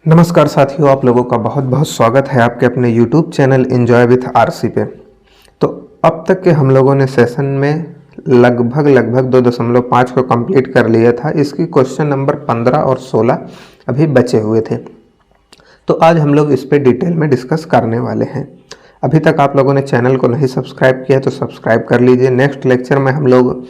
नमस्कार साथियों, आप लोगों का बहुत बहुत स्वागत है आपके अपने YouTube channel enjoy with RC पे। तो अब तक के हम लोगों ने सेशन में लगभग 2.5 को कंप्लीट कर लिया था। इसकी क्वेश्चन नंबर 15 और 16 अभी बचे हुए थे। तो आज हम लोग इस पे डिटेल में डिस्कस करने वाले हैं। अभी तक आप लोगों ने चैनल को नहीं सब्सक्राइब किया तो सब्सक्राइब कर लीजिए। नेक्स्ट लेक्चर में हम लोग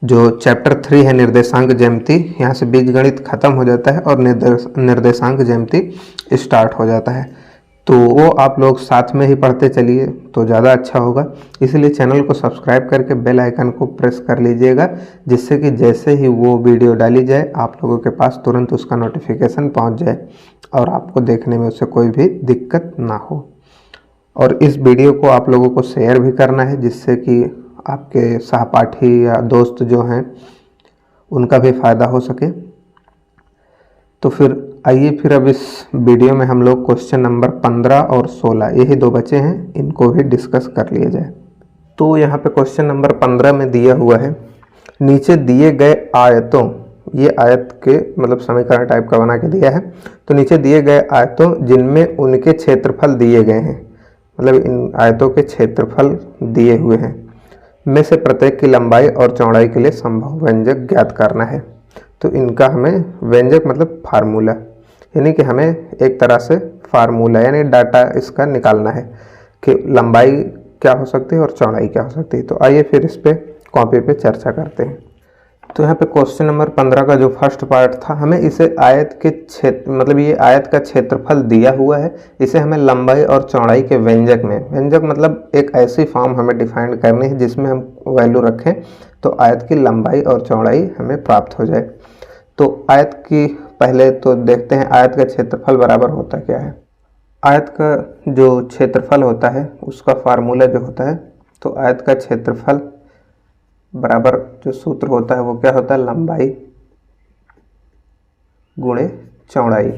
जो चैप्टर 3 है निर्देशांक ज्यामिति, यहाँ से बीजगणित खत्म हो जाता है और निर्देशांक ज्यामिति स्टार्ट हो जाता है। तो वो आप लोग साथ में ही पढ़ते चलिए तो ज़्यादा अच्छा होगा। इसलिए चैनल को सब्सक्राइब करके बेल आइकन को प्रेस कर लीजिएगा, जिससे कि जैसे ही वो वीडियो डाली जाए आप लोगों के पास तुरंत उसका नोटिफिकेशन पहुंच जाए और आपको देखने में उससे कोई भी दिक्कत ना हो। और इस वीडियो को आप लोगों को शेयर भी करना है, जिससे कि आपके सहपाठी या दोस्त जो हैं उनका भी फ़ायदा हो सके। तो फिर आइए फिर अब इस वीडियो में हम लोग क्वेश्चन नंबर 15 और 16 यही दो बचे हैं, इनको भी डिस्कस कर लिया जाए। तो यहाँ पे क्वेश्चन नंबर 15 में दिया हुआ है, नीचे दिए गए आयतों, ये आयत के मतलब समीकरण टाइप का बना के दिया है। तो नीचे दिए गए आयतों जिनमें उनके क्षेत्रफल दिए गए हैं, मतलब इन आयतों के क्षेत्रफल दिए हुए हैं, में से प्रत्येक की लंबाई और चौड़ाई के लिए संभव व्यंजक ज्ञात करना है। तो इनका हमें व्यंजक मतलब फार्मूला, यानी कि हमें एक तरह से फार्मूला यानी डाटा इसका निकालना है कि लंबाई क्या हो सकती है और चौड़ाई क्या हो सकती है। तो आइए फिर इस पे कॉपी पे चर्चा करते हैं। तो यहाँ पे क्वेश्चन नंबर 15 का जो फर्स्ट पार्ट था, हमें इसे आयत के क्षेत्र मतलब ये आयत का क्षेत्रफल दिया हुआ है, इसे हमें लंबाई और चौड़ाई के व्यंजक में, व्यंजक मतलब एक ऐसी फॉर्म हमें डिफाइन करनी है जिसमें हम वैल्यू रखें तो आयत की लंबाई और चौड़ाई हमें प्राप्त हो जाए। तो आयत की पहले तो देखते हैं आयत का क्षेत्रफल बराबर होता क्या है। आयत का जो क्षेत्रफल होता है उसका फार्मूला जो होता है, तो आयत का क्षेत्रफल बराबर जो सूत्र होता है वो क्या होता है, लंबाई गुणे चौड़ाई।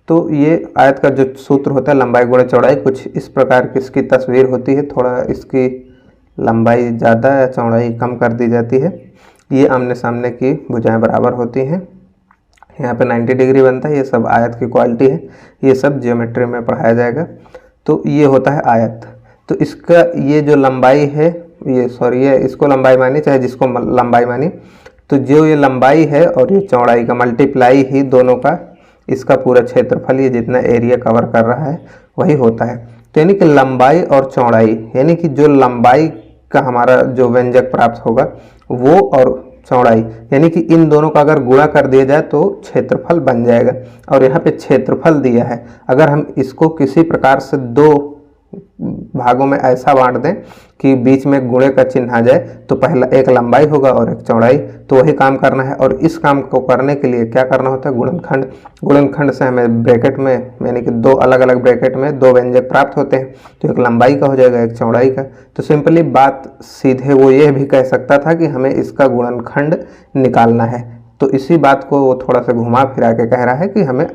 तो ये आयत का जो सूत्र होता है लंबाई गुणे चौड़ाई, कुछ इस प्रकार की इसकी तस्वीर होती है। थोड़ा इसकी लंबाई ज़्यादा या चौड़ाई कम कर दी जाती है। ये आमने सामने की भुजाएं बराबर होती हैं, यहाँ पे 90 डिग्री बनता है। ये सब आयत की क्वालिटी है, ये सब ज्योमेट्री में पढ़ाया जाएगा। तो ये होता है आयत। तो इसका ये जो लंबाई है, ये इसको लंबाई मानी चाहे जिसको लंबाई मानी, तो जो ये लंबाई है और ये चौड़ाई का मल्टीप्लाई ही दोनों का इसका पूरा क्षेत्रफल, ये जितना एरिया कवर कर रहा है वही होता है। तो यानी कि लंबाई और चौड़ाई, यानी कि जो लंबाई का हमारा जो व्यंजक प्राप्त होगा वो और चौड़ाई, यानी कि इन दोनों का अगर गुणा कर दिया जाए तो क्षेत्रफल बन जाएगा। और यहाँ पे क्षेत्रफल दिया है, अगर हम इसको किसी प्रकार से दो भागों में ऐसा बांट दें कि बीच में गुणे का चिन्ह आ जाए, तो पहला एक लंबाई होगा और एक चौड़ाई, तो वही काम करना है। और इस काम को करने के लिए क्या करना होता है, गुणनखंड। गुणनखंड से हमें ब्रैकेट में यानी कि दो अलग अलग ब्रैकेट में दो व्यंजक प्राप्त होते हैं, तो एक लंबाई का हो जाएगा एक चौड़ाई का। तो सिंपली बात सीधे वो ये भी कह सकता था कि हमें इसका गुणनखंड निकालना है। तो इसी बात को वो थोड़ा सा घुमा फिरा के कह रहा है कि हमें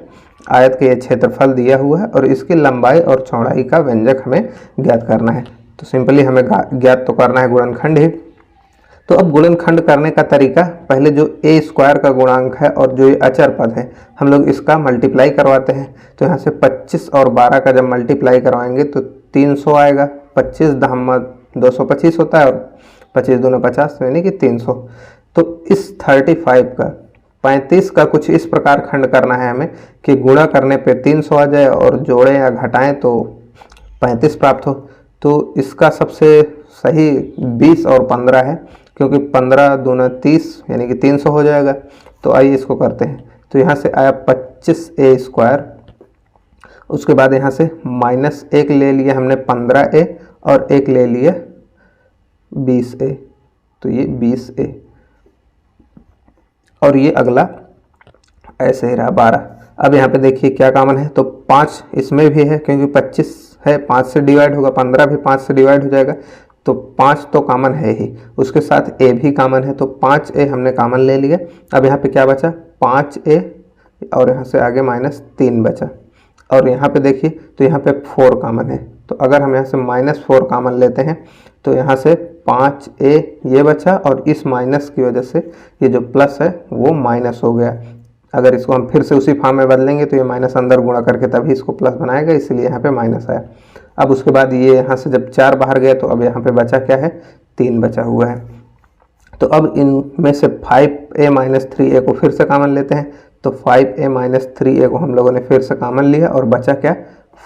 आयत के ये क्षेत्रफल दिया हुआ है और इसकी लंबाई और चौड़ाई का व्यंजक हमें ज्ञात करना है। तो सिंपली हमें ज्ञात तो करना है गुणनखंड ही। तो अब गुणनखंड करने का तरीका, पहले जो a स्क्वायर का गुणांक है और जो ये अचर पद है, हम लोग इसका मल्टीप्लाई करवाते हैं। तो यहाँ से 25 और 12 का जब मल्टीप्लाई करवाएंगे तो 300 आएगा। 25 दहम 225 होता है और 25 दूनी 50 यानी कि 300। तो इस 35 का 35 का कुछ इस प्रकार खंड करना है हमें कि गुणा करने पे 300 आ जाए और जोड़ें या घटाएं तो 35 प्राप्त हो। तो इसका सबसे सही 20 और 15 है, क्योंकि 15 दूना 30 यानी कि 300 हो जाएगा। तो आइए इसको करते हैं। तो यहाँ से आया 25a स्क्वायर, उसके बाद यहाँ से -1 ले लिया हमने 15a और 1 ले लिया 20a, तो ये 20a और ये अगला ऐसे ही रहा 12। अब यहाँ पे देखिए क्या कॉमन है, तो 5 इसमें भी है क्योंकि 25 है, 5 से डिवाइड होगा, 15 भी 5 से डिवाइड हो जाएगा, तो 5 तो कॉमन है ही, उसके साथ a भी कॉमन है, तो 5a हमने कॉमन ले लिया। अब यहाँ पे क्या बचा, 5a और यहाँ से आगे -3 बचा। और यहाँ पे देखिए तो यहाँ पे 4 कॉमन है, तो अगर हम यहाँ से -4 कॉमन लेते हैं तो यहाँ से 5a ये बचा और इस माइनस की वजह से ये जो प्लस है वो माइनस हो गया। अगर इसको हम फिर से उसी फॉर्म में बदलेंगे तो ये माइनस अंदर गुणा करके तभी इसको प्लस बनाएगा, इसलिए यहाँ पे माइनस आया। अब उसके बाद ये यहाँ से जब 4 बाहर गया तो अब यहाँ पे बचा क्या है, 3 बचा हुआ है। तो अब इनमें से 5a माइनस 3a को फिर से कॉमन लेते हैं, तो 5a माइनस 3a को हम लोगों ने फिर से कॉमन लिया और बचा क्या,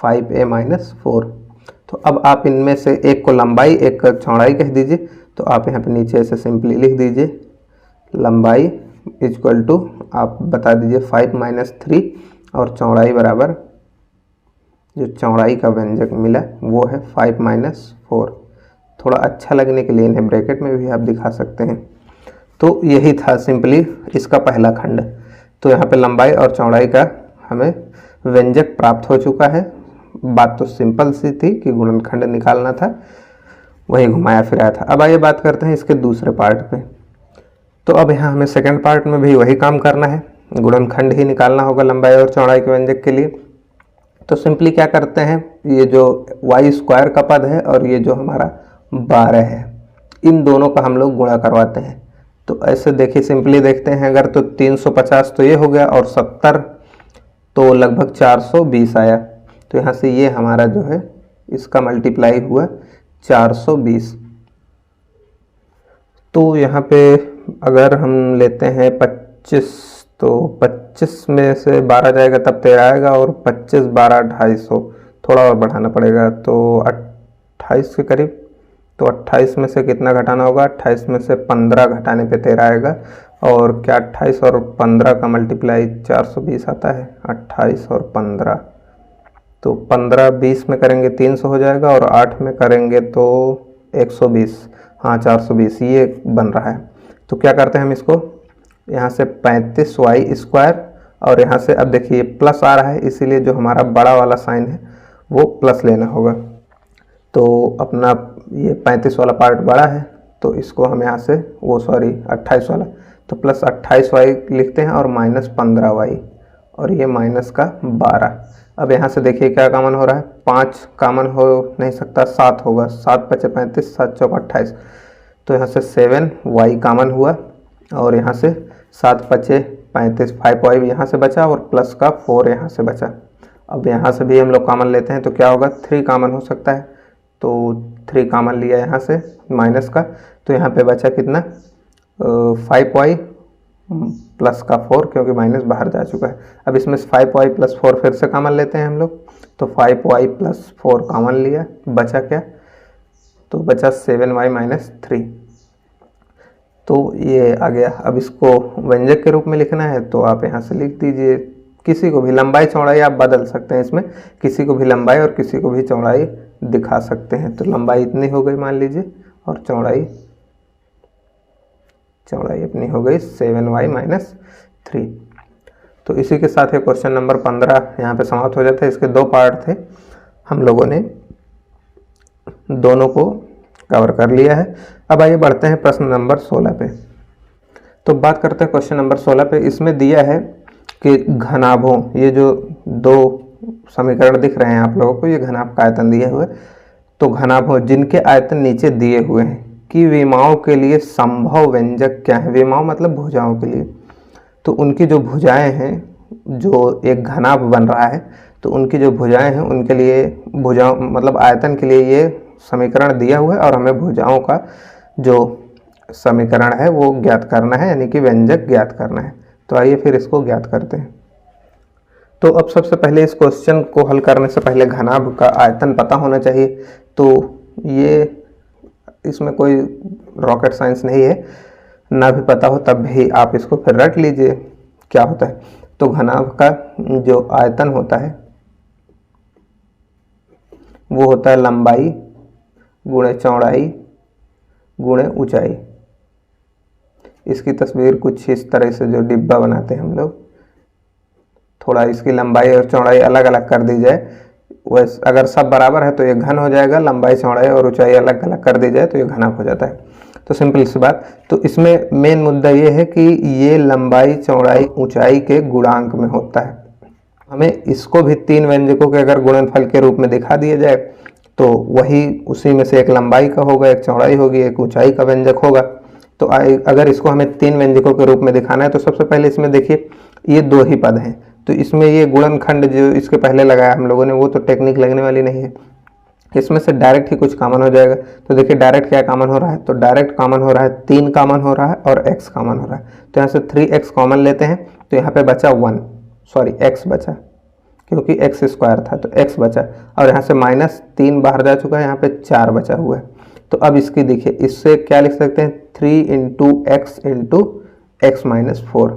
5a माइनस 4। तो अब आप इनमें से एक को लंबाई एक को चौड़ाई कह दीजिए। तो आप यहाँ पे नीचे ऐसे सिंपली लिख दीजिए लंबाई इक्वल टू आप बता दीजिए 5 माइनस 3 और चौड़ाई बराबर जो चौड़ाई का व्यंजक मिला वो है 5 माइनस 4। थोड़ा अच्छा लगने के लिए इन्हें ब्रैकेट में भी आप दिखा सकते हैं। तो यही था सिंपली इसका पहला खंड। तो यहाँ पे लंबाई और चौड़ाई का हमें व्यंजक प्राप्त हो चुका है। बात तो सिंपल सी थी कि गुणनखंड निकालना था, वही घुमाया फिराया था। अब आइए बात करते हैं इसके दूसरे पार्ट पे। तो अब यहाँ हमें सेकंड पार्ट में भी वही काम करना है, गुणनखंड ही निकालना होगा लंबाई और चौड़ाई के व्यंजक के लिए। तो सिंपली क्या करते हैं, ये जो वाई स्क्वायर का पद है और ये जो हमारा 12 है, इन दोनों का हम लोग गुणा करवाते हैं। तो ऐसे देखिए सिंपली देखते हैं, अगर तो 350 तो ये हो गया और 70 तो लगभग 420 आया। तो यहाँ से ये हमारा जो है इसका मल्टीप्लाई हुआ 420। तो यहाँ पे अगर हम लेते हैं 25 तो 25 में से 12 जाएगा तब 13 आएगा और 25 12 250, थोड़ा और बढ़ाना पड़ेगा तो 28 के करीब। तो 28 में से कितना घटाना होगा, 28 में से 15 घटाने पे 13 आएगा। और क्या 28 और 15 का मल्टीप्लाई 420 आता है, 28 और 15 तो 15 20 में करेंगे 300 हो जाएगा और 8 में करेंगे तो 120, हाँ 420 ये बन रहा है। तो क्या करते हैं हम इसको, यहाँ से 35y स्क्वायर और यहाँ से अब देखिए प्लस आ रहा है, इसीलिए जो हमारा बड़ा वाला साइन है वो प्लस लेना होगा। तो अपना ये 35 वाला पार्ट बड़ा है तो इसको हम यहाँ से 28 वाला, तो प्लस 28y लिखते हैं और माइनस 15y और ये माइनस का 12। अब यहाँ से देखिए क्या कॉमन हो रहा है, 5 कॉमन हो नहीं सकता, 7 होगा, 7 5 35 7 चौक 28। तो यहाँ से 7y कॉमन हुआ और यहाँ से 7 5 35 5y भी यहाँ से बचा और प्लस का 4 यहाँ से बचा। अब यहाँ से भी हम लोग कॉमन लेते हैं तो क्या होगा, 3 कॉमन हो सकता है, तो 3 कॉमन लिया यहाँ से माइनस का। तो यहाँ पे बचा कितना, 5y प्लस का 4 क्योंकि माइनस बाहर जा चुका है। अब इसमें 5y प्लस 4 फिर से कॉमन लेते हैं हम लोग, तो 5y प्लस 4 कॉमन लिया, बचा क्या, तो बचा 7y माइनस 3। तो ये आ गया। अब इसको व्यंजक के रूप में लिखना है तो आप यहाँ से लिख दीजिए, किसी को भी लंबाई चौड़ाई आप बदल सकते हैं, इसमें किसी को भी लंबाई और किसी को भी चौड़ाई दिखा सकते हैं। तो लंबाई इतनी हो गई मान लीजिए और चौड़ाई अपनी हो गई 7y माइनस 3। तो इसी के साथ ये क्वेश्चन नंबर 15 यहाँ पे समाप्त हो जाता है। इसके 2 पार्ट थे, हम लोगों ने दोनों को कवर कर लिया है। अब आइए बढ़ते हैं प्रश्न नंबर 16 पे। तो बात करते हैं क्वेश्चन नंबर 16 पे। इसमें दिया है कि घनाभों, ये जो 2 समीकरण दिख रहे हैं आप लोगों को, ये घनाभ का आयतन दिए हुए, तो घनाभों जिनके आयतन नीचे दिए हुए हैं कि विमाओं के लिए संभव व्यंजक क्या है। विमाओं मतलब भुजाओं के लिए, तो उनकी जो भुजाएं हैं, जो एक घनाभ बन रहा है तो उनकी जो भुजाएं हैं उनके लिए भुजाओं मतलब आयतन के लिए ये समीकरण दिया हुआ है और हमें भुजाओं का जो समीकरण है वो ज्ञात करना है, यानी कि व्यंजक ज्ञात करना है। तो आइए फिर इसको ज्ञात करते हैं। तो अब सबसे पहले इस क्वेश्चन को हल करने से पहले घनाभ का आयतन पता होना चाहिए। तो ये इसमें कोई रॉकेट साइंस नहीं है, ना भी पता हो तब भी आप इसको फिर रट लीजिए क्या होता है। तो घनाभ का जो आयतन होता है वो होता है लंबाई गुणे चौड़ाई गुणे ऊंचाई। इसकी तस्वीर कुछ इस तरह से जो डिब्बा बनाते हैं हम लोग, थोड़ा इसकी लंबाई और चौड़ाई अलग अलग कर दी जाए, वैसे अगर सब बराबर है तो ये घन हो जाएगा, लंबाई चौड़ाई और ऊंचाई अलग अलग कर दी जाए तो ये घनाभ हो जाता है। तो सिंपल सी बात। तो इसमें मेन मुद्दा ये है कि ये लंबाई चौड़ाई ऊंचाई के गुणांक में होता है। हमें इसको भी 3 व्यंजकों के अगर गुणनफल के रूप में दिखा दिया जाए तो वही उसी में से एक लंबाई का होगा, एक चौड़ाई होगी, एक ऊंचाई का व्यंजक होगा। तो अगर इसको हमें 3 व्यंजकों के रूप में दिखाना है तो सबसे पहले इसमें देखिए ये 2 ही पद हैं, तो इसमें ये गुणनखंड जो इसके पहले लगाया हम लोगों ने वो तो टेक्निक लगने वाली नहीं है, इसमें से डायरेक्ट ही कुछ कॉमन हो जाएगा। तो देखिए डायरेक्ट क्या कॉमन हो रहा है, तो डायरेक्ट कॉमन हो रहा है 3 कॉमन हो रहा है और x कॉमन हो रहा है। तो यहाँ से 3x कॉमन लेते हैं तो यहाँ पे बचा 1, सॉरी x बचा, क्योंकि x स्क्वायर था तो x बचा, और यहाँ से -3 बाहर जा चुका है, यहाँ पे 4 बचा हुआ है। तो अब इसकी देखिए इससे क्या लिख सकते हैं 3 into x into x minus 4।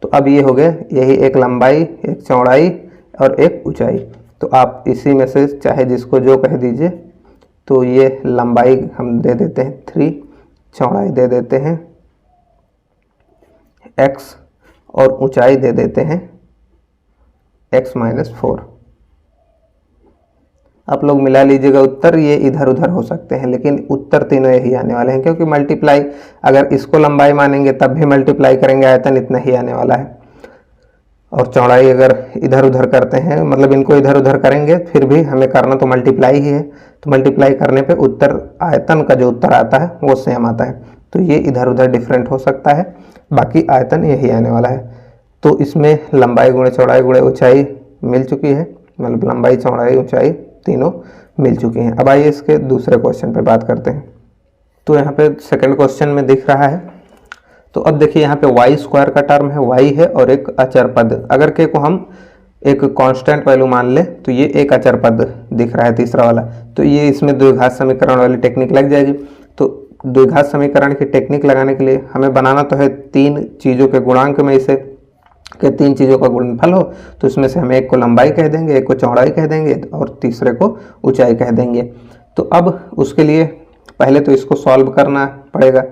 तो अब ये हो गया, यही एक लंबाई, एक चौड़ाई और एक ऊंचाई। तो आप इसी में से चाहे जिसको जो कह दीजिए। तो ये लंबाई हम दे देते हैं 3, चौड़ाई दे देते हैं x और ऊंचाई दे देते हैं x माइनस 4। आप लोग मिला लीजिएगा उत्तर, ये इधर उधर हो सकते हैं लेकिन उत्तर तीनों यही आने वाले हैं, क्योंकि मल्टीप्लाई अगर इसको लंबाई मानेंगे तब भी मल्टीप्लाई करेंगे आयतन इतना ही आने वाला है, और चौड़ाई अगर इधर उधर करते हैं मतलब इनको इधर उधर करेंगे फिर भी हमें करना तो मल्टीप्लाई ही है। तो मल्टीप्लाई करने पे उत्तर आयतन का जो उत्तर आता है वो सेम आता है। तो ये इधर उधर डिफरेंट हो सकता है, बाकी आयतन यही आने वाला है। तो इसमें लंबाई गुणे चौड़ाई गुणे ऊंचाई मिल चुकी है, मतलब लंबाई चौड़ाई ऊंचाई तीनों मिल चुकी हैं। अब आइए इसके दूसरे क्वेश्चन पे बात करते हैं। तो यहाँ पे सेकंड क्वेश्चन में दिख रहा है, तो अब देखिए यहाँ पे वाई स्क्वायर का टर्म है, वाई है और एक अचर पद, अगर के को हम एक कांस्टेंट वैल्यू मान ले तो ये एक अचर पद दिख रहा है तीसरा वाला। तो ये इसमें द्विघात समीकरण वाली टेक्निक लग जाएगी। तो द्विघात समीकरण की टेक्निक लगाने के लिए हमें बनाना तो है 3 चीज़ों के गुणांक में इसे कि 3 चीज़ों का गुणनफल हो। तो इसमें से हम एक को लंबाई कह देंगे, एक को चौड़ाई कह देंगे और तीसरे को ऊंचाई कह देंगे। तो अब उसके लिए पहले तो इसको सॉल्व करना पड़ेगा।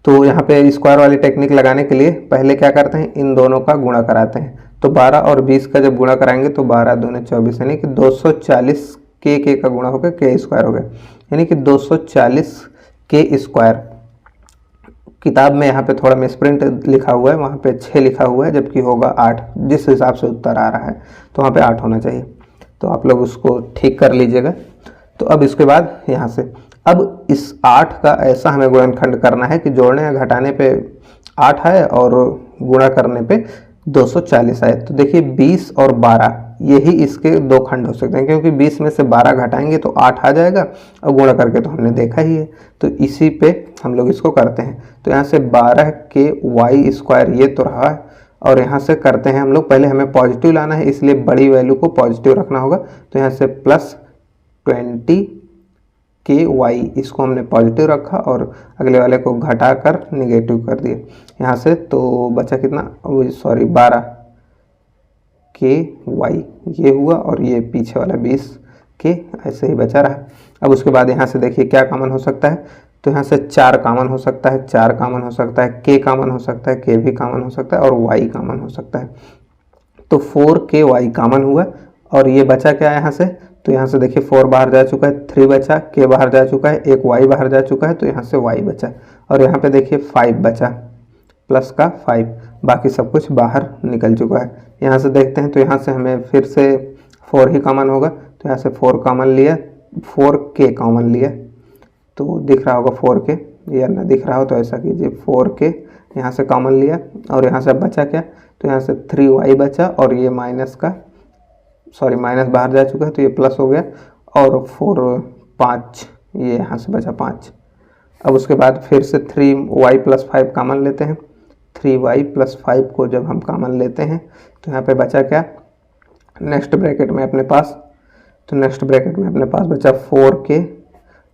तो यहाँ पे स्क्वायर वाली टेक्निक लगाने के लिए पहले क्या करते हैं, इन दोनों का गुणा कराते हैं। तो 12 और 20 का जब गुणा कराएंगे तो 12 दूने 24, यानी कि 240 के का गुणा होकर के स्क्वायर हो गया, यानी कि 240 के स्क्वायर। किताब में यहाँ पे थोड़ा मिसप्रिंट लिखा हुआ है, वहाँ पे 6 लिखा हुआ है जबकि होगा 8, जिस हिसाब से उत्तर आ रहा है तो वहाँ पे 8 होना चाहिए। तो आप लोग उसको ठीक कर लीजिएगा। तो अब इसके बाद यहाँ से अब इस 8 का ऐसा हमें गुणनखंड करना है कि जोड़ने या घटाने पे 8 आए और गुणा करने पे 240 आए। तो देखिए 20 और 12 यही इसके 2 खंड हो सकते हैं, क्योंकि 20 में से 12 घटाएंगे तो 8 आ जाएगा और गुणा करके तो हमने देखा ही है। तो इसी पे हम लोग इसको करते हैं। तो यहाँ से 12 के वाई स्क्वायर ये तो रहा है, और यहाँ से करते हैं हम लोग, पहले हमें पॉजिटिव लाना है इसलिए बड़ी वैल्यू को पॉजिटिव रखना होगा। तो यहाँ से +20 के वाई, इसको हमने पॉजिटिव रखा और अगले वाले को घटा कर निगेटिव कर दिए यहाँ से। तो बचा कितना, सॉरी 12 के वाई ये हुआ, और ये पीछे वाला 20 के ऐसे ही बचा रहा। अब उसके बाद यहाँ से देखिए क्या कॉमन हो सकता है। तो यहाँ से 4 कॉमन हो सकता है, 4 कॉमन हो सकता है, के कॉमन हो सकता है, के भी कॉमन हो सकता है और वाई कॉमन हो सकता है। तो 4 के वाई कॉमन हुआ, और ये बचा क्या यहाँ से, तो यहाँ से देखिए 4 बाहर जा चुका है, 3 बचा, के बाहर जा चुका है, एक वाई बाहर जा चुका है तो यहाँ से वाई बचा, और यहाँ पे देखिए 5 बचा, प्लस का 5, बाकी सब कुछ बाहर निकल चुका है। यहाँ से देखते हैं तो यहाँ से हमें फिर से 4 ही कॉमन होगा। तो यहाँ से 4 कॉमन लिया, 4 के कॉमन लिया, तो दिख रहा होगा 4 के, या ना दिख रहा हो तो ऐसा कीजिए 4 के यहाँ से कॉमन लिया, और यहाँ से बचा क्या, तो यहाँ से 3y बचा, और ये माइनस का, सॉरी माइनस बाहर जा चुका है तो ये प्लस हो गया, और 4 5 ये यहाँ से बचा 5। अब उसके बाद फिर से 3y + 5 कॉमन लेते हैं। 3y + 5 को जब हम कॉमन लेते हैं तो यहाँ पे बचा क्या, नेक्स्ट ब्रैकेट में अपने पास, तो नेक्स्ट ब्रैकेट में अपने पास बचा 4k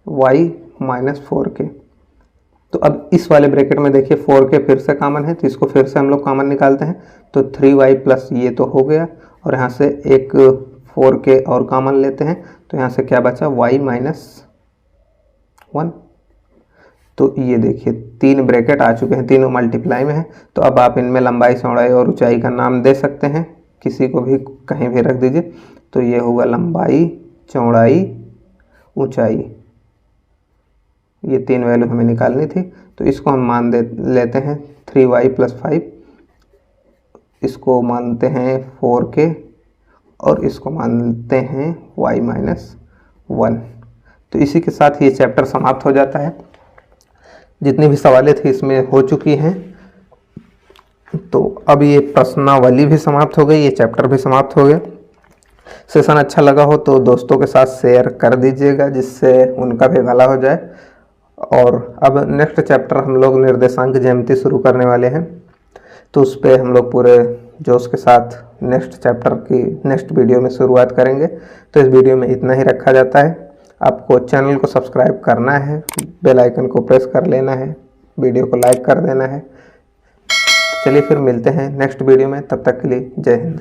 y - 4k। तो अब इस वाले ब्रैकेट में देखिए 4k फिर से कॉमन है, तो इसको फिर से हम लोग कॉमन निकालते हैं। तो 3y + ये तो हो गया, और यहाँ से एक 4k और कॉमन लेते हैं। तो यहाँ से क्या बचा, y - 1। तो ये देखिए 3 ब्रैकेट आ चुके हैं, तीनों मल्टीप्लाई में है। तो अब आप इनमें लंबाई चौड़ाई और ऊंचाई का नाम दे सकते हैं, किसी को भी कहीं भी रख दीजिए। तो ये होगा लंबाई चौड़ाई ऊंचाई, ये 3 वैल्यू हमें निकालनी थी। तो इसको हम मान लेते हैं 3y + 5, इसको मानते हैं 4k, और इसको मानते हैं y - 1। तो इसी के साथ ये चैप्टर समाप्त हो जाता है। जितनी भी सवालें थी इसमें हो चुकी हैं। तो अब ये प्रश्नावली भी समाप्त हो गई, ये चैप्टर भी समाप्त हो गए। सेशन अच्छा लगा हो तो दोस्तों के साथ शेयर कर दीजिएगा, जिससे उनका भी भला हो जाए। और अब नेक्स्ट चैप्टर हम लोग निर्देशांक ज्यामिति शुरू करने वाले हैं, तो उस पर हम लोग पूरे जोश के साथ नेक्स्ट चैप्टर की नेक्स्ट वीडियो में शुरुआत करेंगे। तो इस वीडियो में इतना ही रखा जाता है। आपको चैनल को सब्सक्राइब करना है, बेल आइकन को प्रेस कर लेना है, वीडियो को लाइक कर देना है। चलिए फिर मिलते हैं नेक्स्ट वीडियो में, तब तक के लिए जय हिंद।